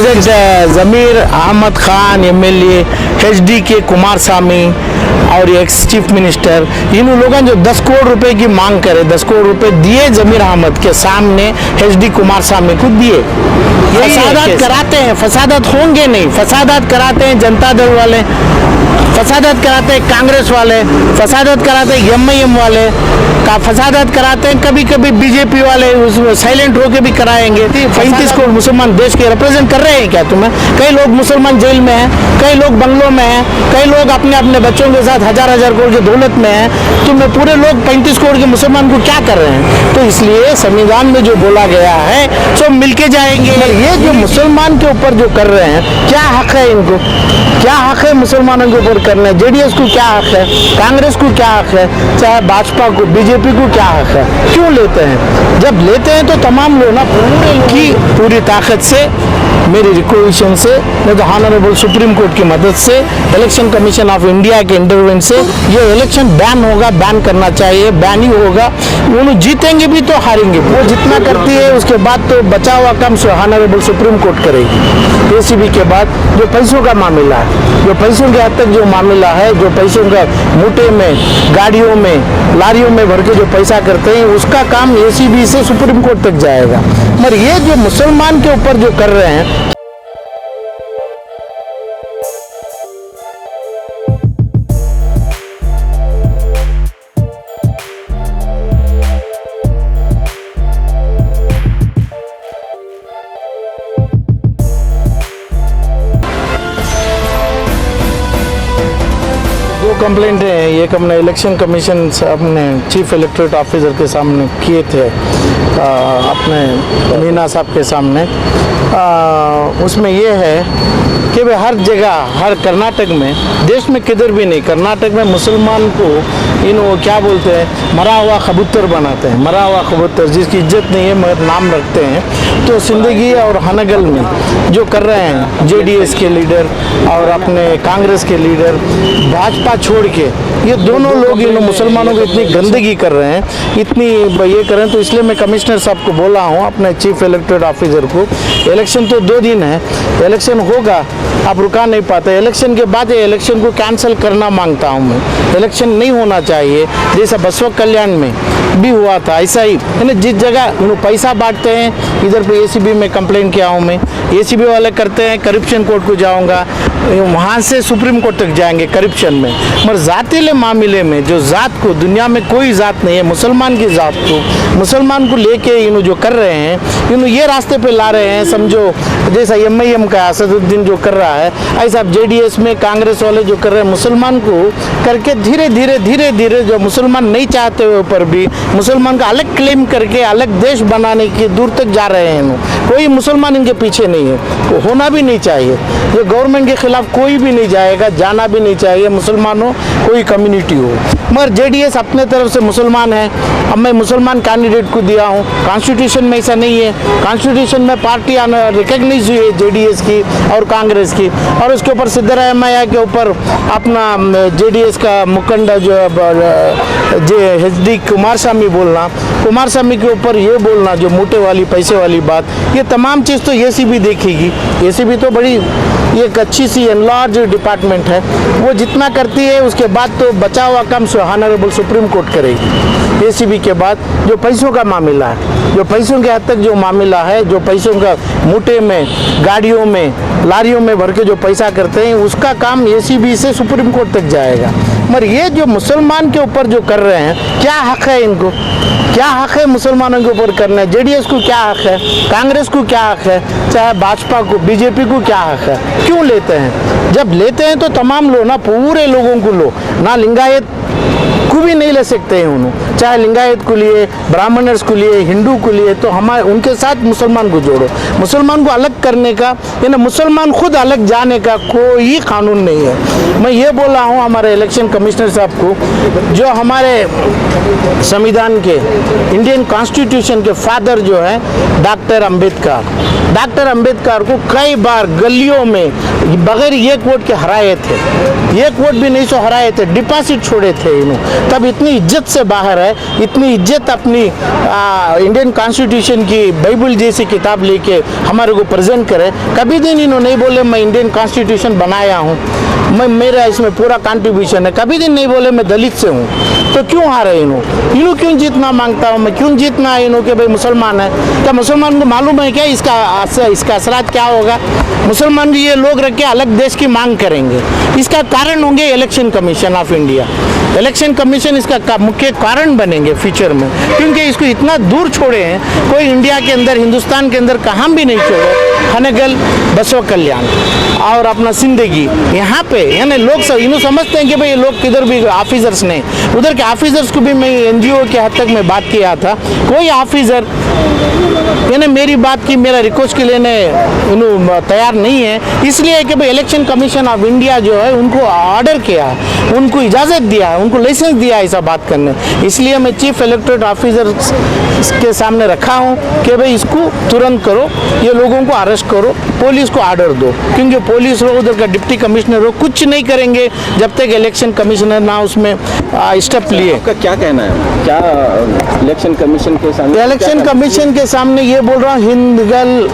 President जमीर Ahmad Khan MLA, HD Kumaraswamy और ex chief minister, इन लोगों ने जो 10 करोड़ रुपए की मांग करे, 10 करोड़ रुपए दिए जमीर अहमद के सामने एचडी कुमारस्वामी को दिए। फसादात कराते हैं, फसादात होंगे नहीं, फसादात कराते हैं जनता दल वाले, फसादात कराते हैं कांग्रेस वाले, फसादात कराते हैं एमआईएम वाले, का फसादात कराते हैं कभी कभी बीजेपी वाले, उसमें साइलेंट होके भी कराएंगे। 35 करोड़ मुसलमान देश के रिप्रेजेंट कर रहे हैं क्या तुम्हें? कई लोग मुसलमान जेल में हैं, कई लोग बंगलों में हैं, कई लोग अपने अपने बच्चों के साथ हजार करोड़ की दौलत में हैं। तुम्हें पूरे लोग 35 करोड़ के मुसलमान को क्या कर रहे हैं? तो इसलिए संविधान में जो बोला गया है सब मिलके जाएंगे। ये जो मुसलमान के ऊपर जो कर रहे हैं, क्या हक है इनको? क्या हक है मुसलमानों के ऊपर करने? जेडीएस को क्या हक है? कांग्रेस को क्या हक है? चाहे भाजपा को, बीजेपी को क्या हक है? क्यों लेते हैं? जब लेते हैं तो तमाम लोग ना पूरी ताकत से, मेरी रिक्वेशन से, नहीं तो ऑनरेबल सुप्रीम कोर्ट की मदद से, इलेक्शन कमीशन ऑफ इंडिया के इंटरवेंशन से ये इलेक्शन बैन होगा, बैन करना चाहिए, बैन ही होगा। उन्होंने जीतेंगे भी तो हारेंगे। वो जितना करती है उसके बाद तो बचा हुआ कम ऑनरेबल सुप्रीम कोर्ट करेगी। एसीबी के बाद जो पैसों का मामला है, जो पैसों के हद तक जो मामला है, जो पैसों का मूटे में, गाड़ियों में, लारियों में भर के जो पैसा करते हैं, उसका काम एसीबी से सुप्रीम कोर्ट तक जाएगा। मगर ये जो मुसलमान के ऊपर जो कर रहे हैं, कंप्लेंट है, एक हमने इलेक्शन कमीशन साहब ने चीफ इलेक्टोरेट ऑफिसर के सामने किए थे, अपने मीना साहब के सामने। उसमें ये है कि वे हर जगह, हर कर्नाटक में, देश में किधर भी नहीं, कर्नाटक में मुसलमान को वो क्या बोलते हैं, मरा हुआ कबूतर बनाते हैं, मरा हुआ कबूतर जिसकी इज्जत नहीं है मगर नाम रखते हैं। तो सिंदगी और हनगल में जो कर रहे हैं जेडीएस के लीडर और अपने कांग्रेस के लीडर, भाजपा छोड़ के, ये दोनों लोग इन मुसलमानों को इतनी गंदगी कर रहे हैं, इतनी ये कर रहे हैं। तो इसलिए मैं कमिश्नर साहब को बोला हूँ, अपने चीफ इलेक्टोरेट ऑफिसर को, इलेक्शन तो 2 दिन है, इलेक्शन होगा, आप रुका नहीं पाते। इलेक्शन के बाद ये इलेक्शन को कैंसिल करना मांगता हूँ मैं। इलेक्शन नहीं होना चाहिए, जैसा बसवा कल्याण में भी हुआ था ऐसा ही है ना। जिस जगह पैसा बांटते हैं, इधर पे एसीबी में कंप्लेंट किया हूँ मैं, एसीबी वाले करते हैं, करप्शन कोर्ट को जाऊँगा, वहाँ से सुप्रीम कोर्ट तक जाएंगे करप्शन में। मगर जातीले मामले में जो जात को, दुनिया में कोई जात नहीं है, मुसलमान की जात को, मुसलमान को लेके जो कर रहे हैं, ये रास्ते पे ला रहे हैं। समझो जैसा एमआईएम का असदुद्दीन जो कर रहा है, ऐसा जेडीएस में कांग्रेस वाले जो कर रहे हैं, मुसलमान को करके धीरे धीरे जो मुसलमान नहीं चाहते हुए पर भी मुसलमान का अलग क्लेम करके अलग देश बनाने की दूर तक जा रहे हैं। कोई मुसलमान इनके पीछे नहीं है, वो होना भी नहीं चाहिए। ये गवर्नमेंट के खिलाफ कोई भी नहीं जाएगा, जाना भी नहीं चाहिए, मुसलमान हो, कोई कम्युनिटी हो। मगर जेडीएस अपने तरफ से मुसलमान है, अब मैं मुसलमान कैंडिडेट को दिया हूँ। कॉन्स्टिट्यूशन में ऐसा नहीं है, कॉन्स्टिट्यूशन में पार्टी रिकग्नाइज हुई है जेडीएस की और कांग्रेस की, और उसके ऊपर सिद्धरामैया के ऊपर अपना जेडीएस का मुखंडा जो एचडी कुमारस्वामी बोलना, कुमारस्वामी के ऊपर ये बोलना जो मोटे वाली पैसे वाली बात, ये तमाम चीज़ तो एसीबी देखेगी। एसीबी तो बड़ी एक अच्छी सी एनलार्ज डिपार्टमेंट है, वो जितना करती है उसके बाद तो बचा हुआ कम ऑनरेबल सुप्रीम कोर्ट करेगी। एसीबी के बाद जो पैसों का मामला है, जो पैसों के हद तक जो मामला है, जो पैसों का मूटे में, गाड़ियों में, लारियों में भर के जो पैसा करते हैं, उसका काम एसीबी से सुप्रीम कोर्ट तक जाएगा। मगर ये जो मुसलमान के ऊपर जो कर रहे हैं, क्या हक है इनको? क्या हक है मुसलमानों के ऊपर करना? जेडीएस को क्या हक है? कांग्रेस को क्या हक है? चाहे भाजपा को, बीजेपी को क्या हक है? क्यों लेते हैं? जब लेते हैं तो तमाम लो ना, पूरे लोगों को लो ना, लिंगायत को भी नहीं ले सकते हैं उन्होंने, चाहे लिंगायत को लिए, ब्राह्मणर्स को लिए, हिंदू को लिए, तो हमारे उनके साथ मुसलमान को जोड़ो। मुसलमान को अलग करने का, यानी मुसलमान खुद अलग जाने का कोई कानून नहीं है। मैं ये बोल रहा हूँ हमारे इलेक्शन कमिश्नर साहब को, जो हमारे संविधान के, इंडियन कॉन्स्टिट्यूशन के फादर जो है डॉक्टर अम्बेडकर, डॉक्टर अंबेडकर को कई बार गलियों में बगैर एक वोट के हराए थे, एक वोट भी नहीं सो हराए थे, डिपॉजिट छोड़े थे इन्होंने। तब इतनी इज्जत से बाहर है, इतनी इज्जत अपनी इंडियन कॉन्स्टिट्यूशन की बाइबल जैसी किताब लेके हमारे को प्रेजेंट करे। कभी दिन इन्होंने नहीं बोले मैं इंडियन कॉन्स्टिट्यूशन बनाया हूँ, मैं मेरा इसमें पूरा कंट्रीब्यूशन है। कभी दिन नहीं बोले मैं दलित से हूँ। तो क्यों हारे इन्हों क्यों जीतना मांगता हूँ मैं, क्यों जीतना है इन्हों के भाई मुसलमान है। क्या मुसलमान को मालूम है क्या इसका असरात क्या होगा? मुसलमान ये लोग रख के अलग देश की मांग करेंगे। इसका कारण होंगे election commission of India. Election commission इसका मुख्य कारण बनेंगे फ्यूचर में, क्योंकि इसको इतना दूर छोड़े हैं, कोई इंडिया के अंदर हिंदुस्तान के अंदर कहाँ भी नहीं छोड़े। हनगल, बसव कल्याण और अपना सिंदगी यहाँ पे यानी लोग सब इन्हों समझते हैं कि भाई ये लोग किधर भी ऑफिसर्स ने, उधर के ऑफिसर्स को भी मैं एनजीओ के हद तक मैं बात किया था, कोई ऑफिसर यानी मेरी बात की, मेरा रिक्वेस्ट के लेने इन्हों तैयार नहीं है। इसलिए कि भाई इलेक्शन कमीशन ऑफ इंडिया जो है उनको ऑर्डर किया है, उनको इजाज़त दिया है, उनको लाइसेंस दिया है ऐसा बात करने। इसलिए मैं चीफ इलेक्टोरल ऑफिसर के सामने रखा हूँ कि भाई इसको तुरंत करो, ये लोगों को अरेस्ट करो, पुलिस को ऑर्डर दो, क्योंकि पुलिस लोग उधर का डिप्टी कमिश्नर हो कुछ नहीं करेंगे जब तक इलेक्शन कमिश्नर ना उसमें स्टेप लिए। आपका क्या कहना है, क्या इलेक्शन कमीशन के सामने? इलेक्शन कमीशन के सामने ये बोल रहा हूँ, हिंदगल,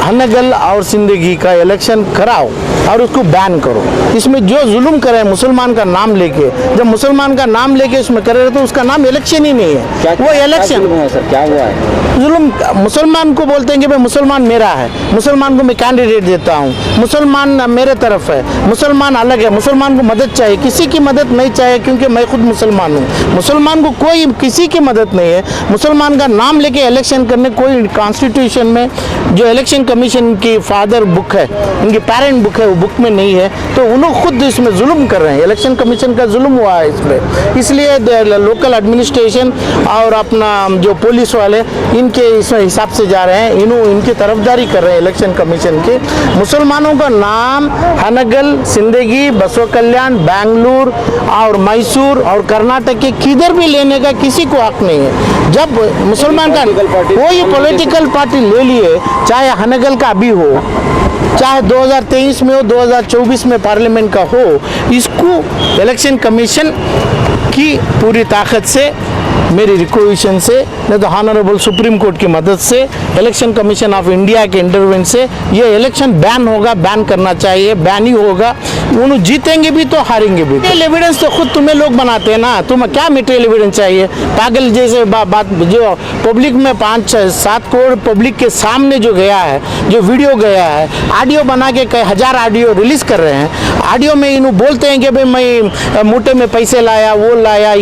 हनगल और सिंदगी का इलेक्शन कराओ और उसको बैन करो। इसमें जो जुल्म करे मुसलमान का नाम लेके, जब मुसलमान का नाम लेके इसमें करे तो उसका नाम इलेक्शन ही नहीं है। वो इलेक्शन है सर, क्या हुआ है? जुल्म मुसलमान को बोलते हैं कि भाई मुसलमान मेरा है, मुसलमान को मैं कैंडिडेट देता हूँ, मुसलमान मेरे तरफ है, मुसलमान अलग है, मुसलमान को मदद चाहिए, किसी की मदद नहीं चाहिए क्योंकि मैं खुद मुसलमान हूँ। मुसलमान को कोई किसी की मदद नहीं है। मुसलमान का नाम लेके इलेक्शन करने कोई कॉन्स्टिट्यूशन में जो इलेक्शन कमीशन की फादर बुक है, उनकी पेरेंट बुक है, वो बुक में नहीं है, तो उन्होंने खुद इसमें जुल्म कर रहे हैं। इलेक्शन कमीशन का जुल्म हुआ है इसमें, इसलिए लोकल एडमिनिस्ट्रेशन और अपना जो पुलिस वाले इनके इस हिसाब से जा रहे हैं, इनकी तरफदारी कर रहे हैं इलेक्शन कमीशन के। मुसलमानों का नाम हनगल, सिंदगी, बसव कल्याण, बेंगलुरु और मैसूर और कर्नाटक के किधर भी लेने का किसी को हक नहीं है। जब मुसलमान का कोई पॉलिटिकल पार्टी ले लिए, चाहे हनगल का भी हो, चाहे 2023 में हो, 2024 में पार्लियामेंट का हो, इसको इलेक्शन कमीशन की पूरी ताकत से, मेरी रिक्वेशन से, नहीं तो ऑनरेबल सुप्रीम कोर्ट की मदद से, इलेक्शन कमीशन ऑफ इंडिया के इंटरवेंशन से ये इलेक्शन बैन होगा, बैन करना चाहिए, बैन ही होगा। उन्होंने जीतेंगे भी तो हारेंगे भी। मटेरियल एविडेंस तो खुद तुम्हें लोग बनाते हैं ना, तुम्हें क्या मटेरियल एविडेंस चाहिए? पागल जैसे बात जो पब्लिक में 5-7 करोड़ पब्लिक के सामने जो गया है, जो वीडियो गया है, ऑडियो बना के कई हजार ऑडियो रिलीज कर रहे हैं। ऑडियो में इन्हों बोलते हैं कि भाई मैं मोटे में पैसे लाया, वो लाया,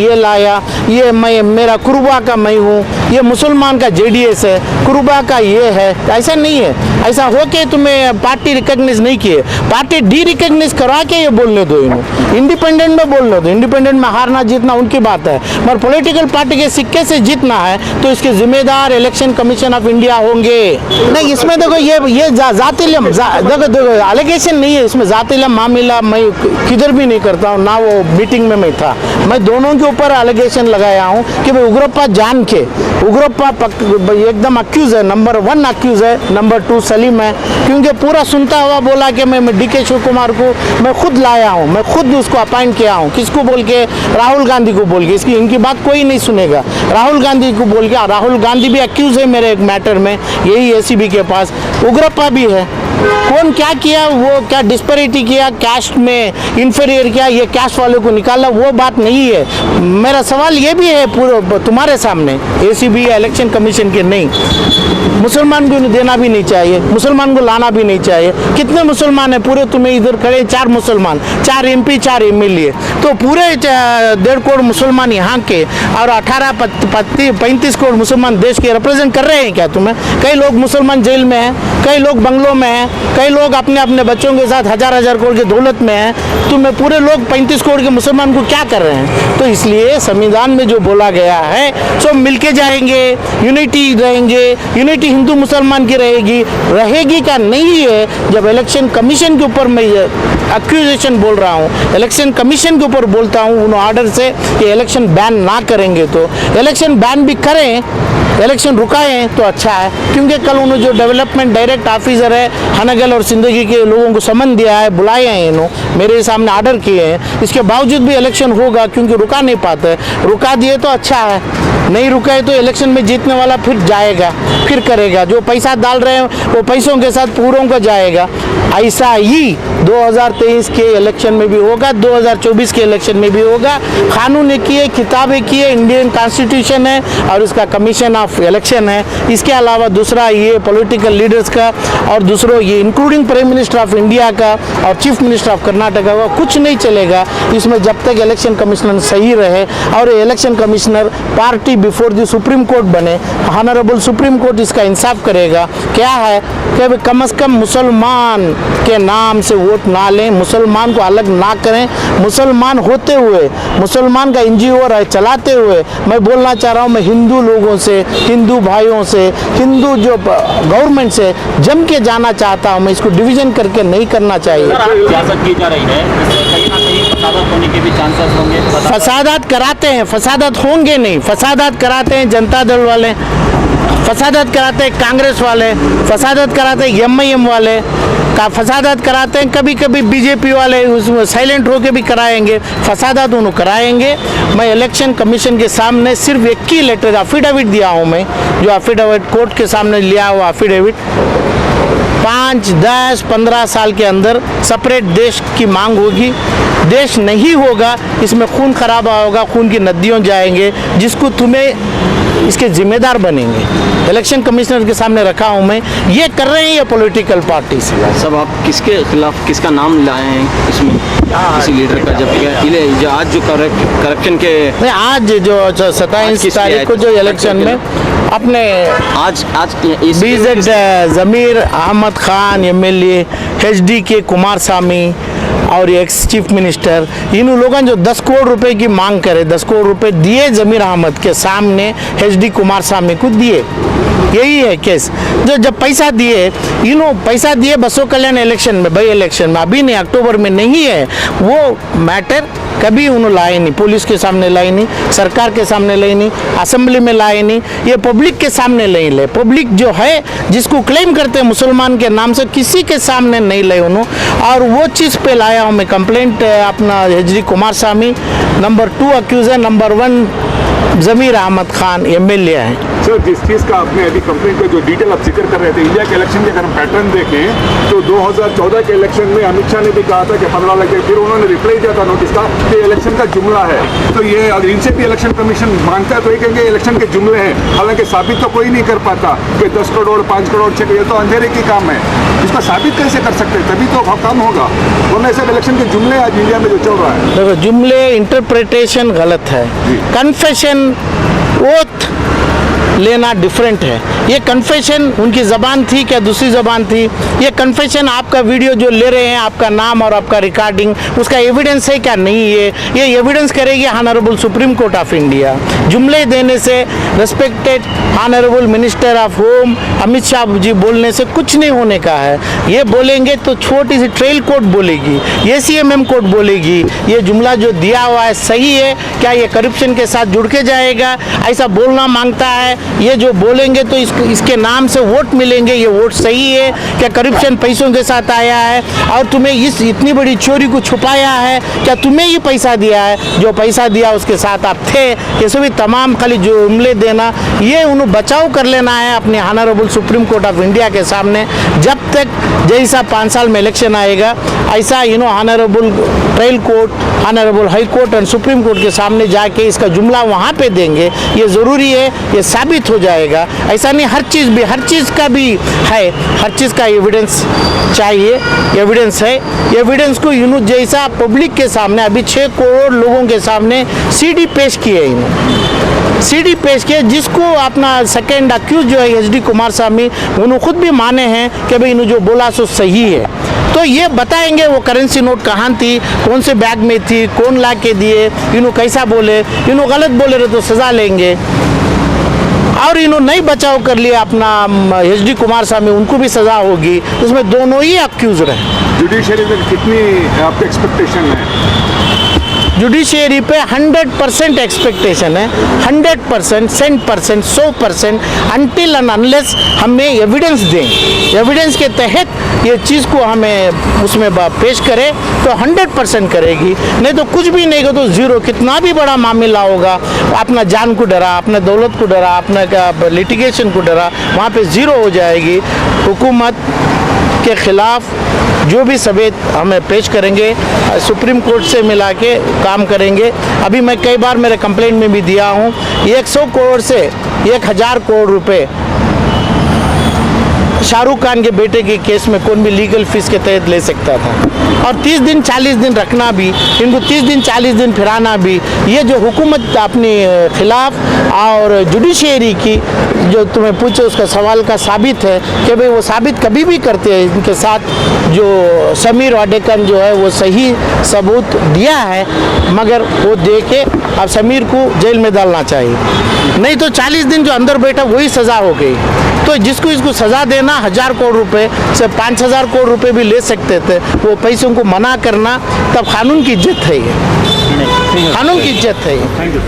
ये मैं मेरा कुर्बा का मैं हूँ, ये मुसलमान का जेडीएस है, कुर्बा का ये है। ऐसा नहीं है। ऐसा हो के तुम्हें पार्टी रिकॉग्नाइज नहीं किए, पार्टी डी रिकॉग्नाइज करा के ये बोलने दो, इन्हों इंडिपेंडेंट में बोलने दो। इंडिपेंडेंट में हारना जीतना उनकी बात है, मगर पॉलिटिकल पार्टी के सिक्के से जीतना है तो इसके जिम्मेदार इलेक्शन कमीशन ऑफ इंडिया होंगे। नहीं, इसमें देखो ये जातिलम देखो एलिगेशन नहीं है इसमें, जातिलम मामला मैं किधर भी नहीं करता हूँ, ना वो मीटिंग में मैं था। मैं दोनों के ऊपर एलिगेशन लगाया हूँ कि भाई उग्रप्पा जान के, उग्रप्पा एकदम अक्यूज है, नंबर 1 अक्यूज है, नंबर 2 सलीम है, क्योंकि पूरा सुनता हुआ बोला कि मैं DK शिव कुमार को मैं खुद लाया हूँ, मैं खुद उसको अपॉइंट किया हूँ। किसको बोल के? राहुल गांधी को बोल के। इसकी इनकी बात कोई नहीं सुनेगा, राहुल गांधी को बोल के। राहुल गांधी भी अक्यूज है मेरे एक मैटर में, यही ACB के पास। उग्रप्पा भी है। कौन क्या किया, वो क्या डिस्पैरिटी किया, कास्ट में इंफीरियर किया, ये कास्ट वाले को निकाला, वो बात नहीं है। मेरा सवाल ये भी है पूरे तुम्हारे सामने, ACB या इलेक्शन कमीशन के नहीं, मुसलमान को देना भी नहीं चाहिए, मुसलमान को लाना भी नहीं चाहिए। कितने मुसलमान हैं पूरे? तुम्हें इधर खड़े 4 मुसलमान, 4 MP, 4 MLA, तो पूरे 1.5 करोड़ मुसलमान यहाँ के और 35 करोड़ मुसलमान देश के रिप्रेजेंट कर रहे हैं क्या तुम्हें? कई लोग मुसलमान जेल में हैं, कई लोग बंगलों में हैं, कई लोग अपने अपने बच्चों के साथ हजार करोड़ की दौलत में हैं, तो मैं पूरे लोग 35 करोड़ के मुसलमान को क्या कर रहे हैं? तो इसलिए संविधान में जो बोला गया है सो मिलके जाएंगे, यूनिटी रहेंगे, यूनिटी हिंदू मुसलमान की रहेगी का नहीं है। जब इलेक्शन कमीशन के ऊपर मैं एक्यूजेशन बोल रहा हूँ, इलेक्शन कमीशन के ऊपर बोलता हूँ उन ऑर्डर से कि इलेक्शन बैन ना करेंगे, तो इलेक्शन बैन भी करें, इलेक्शन रुकाएं तो अच्छा है। क्योंकि कल उन्होंने जो डेवलपमेंट डायरेक्ट ऑफिसर है हनगल और सिंदगी के लोगों को समन दिया है, बुलाए हैं, इन्होंने मेरे सामने ऑर्डर किए हैं, इसके बावजूद भी इलेक्शन होगा क्योंकि रुका नहीं पाते। रुका दिए तो अच्छा है, नहीं रुका है तो इलेक्शन में जीतने वाला फिर जाएगा, फिर करेगा, जो पैसा डाल रहे हैं वो पैसों के साथ पूरों का जाएगा। ऐसा ही 2023 के इलेक्शन में भी होगा, 2024 के इलेक्शन में भी होगा। कानून ने किए, किताबें किए, इंडियन कॉन्स्टिट्यूशन है और इसका कमीशन ऑफ इलेक्शन है। इसके अलावा दूसरा ये पॉलिटिकल लीडर्स का और दूसरों ये including prime minister of India का और चीफ मिनिस्टर ऑफ कर्नाटका का कुछ नहीं चलेगा इसमें जब तक इलेक्शन कमिश्नर सही रहे और election commissioner party before the supreme court बने। ऑनरेबल सुप्रीम कोर्ट इसका इंसाफ करेगा। क्या है कि कम से कम मुसलमान के नाम से वोट ना लें, मुसलमान को अलग ना करें। मुसलमान होते हुए, मुसलमान का एनजीओ चलाते हुए मैं बोलना चाह रहा हूँ, मैं हिंदू लोगों से, हिंदू भाइयों से, हिंदू जो गवर्नमेंट से जम के जाना चाहता हूँ। मैं इसको डिवीजन करके नहीं करना चाहिए। सियासत की जा रही है, इससे कहीं ना कहीं फसादात होने के भी चांसेस होंगे। फसादात कराते हैं, फसादात होंगे नहीं, फसादात कराते हैं जनता दल वाले, फसादात कराते हैं कांग्रेस वाले, फसादात कराते हैं एमआईएम वाले, का फसादात कराते हैं कभी कभी बीजेपी वाले, उसमें साइलेंट होकर भी कराएंगे, फसादात उन्होंने कराएंगे। मैं इलेक्शन कमीशन के सामने सिर्फ एक ही लेटर एफिडेविट दिया हूँ, मैं जो एफिडेविट कोर्ट के सामने लिया हुआ एफिडेविट 5, 10, 15 साल के अंदर सेपरेट देश की मांग होगी। देश नहीं होगा, इसमें खून खराबा होगा, खून की नदियों जाएंगे, जिसको तुम्हें इसके जिम्मेदार बनेंगे। इलेक्शन कमिश्नर के सामने रखा हूं मैं, ये कर रहे हैं ये पॉलिटिकल पार्टी से। सब आप किसके खिलाफ किसका नाम लाए हैं इसमें, किसी लीडर का? जब जो आज जो करप्शन के नहीं, आज जो 27 तारीख को जो इलेक्शन में अपने आज बीजेड जमीर अहमद खान एमएलए, एचडी के कुमारस्वामी और एक्स चीफ मिनिस्टर, इन लोगों ने जो 10 करोड़ रुपए की मांग करे, 10 करोड़ रुपए दिए जमीर अहमद के सामने, एचडी कुमारस्वामी को दिए। यही है केस। जो जब पैसा दिए, पैसा दिए बसों कल्याण इलेक्शन में, बाई इलेक्शन में, अभी नहीं, अक्टूबर में नहीं है वो मैटर, कभी उन्होंने लाए नहीं, पुलिस के सामने लाए नहीं, सरकार के सामने लाए नहीं, असेंबली में लाए नहीं, ये पब्लिक के सामने नहीं ले। पब्लिक जो है जिसको क्लेम करते हैं मुसलमान के नाम से, किसी के सामने नहीं लाए उन्होंने। और वो चीज़ पे लाया हूँ मैं कंप्लेंट अपना HD Kumaraswamy, number 2 accuser, number 1 जमीर अहमद खान एमएलए हैं। सर, जिस चीज़ का आपने अभी कंप्लेंट का जो डिटेल आप जिक्र कर रहे थे, इंडिया के इलेक्शन के अगर हम पैटर्न देखें तो 2014 के इलेक्शन में अमित शाह ने भी कहा था कि 15 लाख, फिर उन्होंने रिप्लाई दिया था नोटिस का कि इलेक्शन का जुमला है। तो ये अगर इनसे भी इलेक्शन कमीशन मांगता है तो ये कहेंगे इलेक्शन के जुमले हैं, हालांकि साबित तो कोई नहीं कर पाता कि 10 करोड़ 5 करोड़ 6 करोड़, ये तो अंधेरे की काम है। इसको साबित कैसे कर सकते हैं? तभी तो काम होगा, वरना सब इलेक्शन के जुमले आज इंडिया में जो चल रहा है। देखो, जुमले इंटरप्रिटेशन गलत है, कन्फेशन ओथ लेना डिफरेंट है। ये कन्फेशन उनकी ज़बान थी क्या दूसरी ज़बान थी? ये कन्फेशन आपका वीडियो जो ले रहे हैं, आपका नाम और आपका रिकॉर्डिंग, उसका एविडेंस है क्या? नहीं है। ये एविडेंस करेगी honourable Supreme Court of India. जुमले देने से, respected honourable minister of home Amit Shah ji बोलने से कुछ नहीं होने का है। ये बोलेंगे तो छोटी सी ट्रेल कोर्ट बोलेगी, ACMM कोर्ट बोलेगी ये जुमला जो दिया हुआ है सही है क्या, ये करप्शन के साथ जुड़ के जाएगा, ऐसा बोलना मांगता है। ये जो बोलेंगे तो इसके नाम से वोट मिलेंगे, ये वोट सही है क्या, करप्शन पैसों के साथ आया है और तुम्हें इस इतनी बड़ी चोरी को छुपाया है क्या, तुम्हें ही पैसा दिया है, जो पैसा दिया उसके साथ आप थे। ये सभी तमाम खाली जुमले देना, ये उन्हें बचाव कर लेना है अपने honourable Supreme Court of India के सामने। जब तक जैसा 5 साल में इलेक्शन आएगा, ऐसा honourable trial court, honourable high court and supreme court के सामने जाके इसका जुमला वहाँ पे देंगे। ये ज़रूरी है, ये साबित हो जाएगा। ऐसा नहीं, हर चीज़ का भी है, हर चीज़ का एविडेंस चाहिए। एविडेंस है, एविडेंस को यूं जैसा पब्लिक के सामने अभी 6 करोड़ लोगों के सामने सीडी पेश किए इन्होंने, सीडी पेश किए, जिसको अपना सेकेंड अक्यूज जो है एचडी कुमारस्वामी, उन्होंने खुद भी माने हैं कि भाई इन्होंने जो बोला सो सही है। तो ये बताएंगे वो करेंसी नोट कहाँ थी, कौन से बैग में थी, कौन ला के दिए, इन्हों कैसा बोले, इन्हों गलत बोले रहे तो सज़ा लेंगे। और इन्हों नहीं बचाव कर लिया अपना एचडी कुमारस्वामी, उनको भी सज़ा होगी। उसमें दोनों ही अक्यूज रहे। जुडिशरी में कितनी आपकी एक्सपेक्टेशन है? जुडिशियरी पे 100% एक्सपेक्टेशन है, 100%, 100%, 100%, अनटिल एंड अनलेस हमें एविडेंस दें, एविडेंस के तहत ये चीज़ को हमें उसमें पेश करें तो 100% करेगी, नहीं तो कुछ भी नहीं तो ज़ीरो। कितना भी बड़ा मामला होगा, अपना जान को डरा, अपने दौलत को डरा, अपने लिटिगेशन को डरा, वहाँ पे ज़ीरो हो जाएगी। हुकूमत के ख़िलाफ़ जो भी सबूत हमें पेश करेंगे, सुप्रीम कोर्ट से मिला के काम करेंगे। अभी मैं कई बार मेरे कंप्लेंट में भी दिया हूँ, 100 करोड़ से 1000 करोड़ रुपए शाहरुख खान के बेटे के केस में कौन भी लीगल फीस के तहत ले सकता था। और 30 दिन 40 दिन रखना भी, इनको 30 दिन 40 दिन फिराना भी, ये जो हुकूमत अपने खिलाफ और जुडिशरी की जो तुम्हें पूछे उसका सवाल का साबित है कि भाई वो साबित कभी भी करते हैं। इनके साथ जो समीर वाडेकन जो है वो सही सबूत दिया है, मगर वो दे के अब समीर को जेल में डालना चाहिए, नहीं तो 40 दिन जो अंदर बैठा वही सज़ा हो गई। तो जिसको इसको सज़ा देना 1000 करोड़ रुपए से 5000 करोड़ रुपए भी ले सकते थे, वो पैसों को मना करना तब कानून की इज्जत है, ये कानून की इज्जत है ये। Thank you.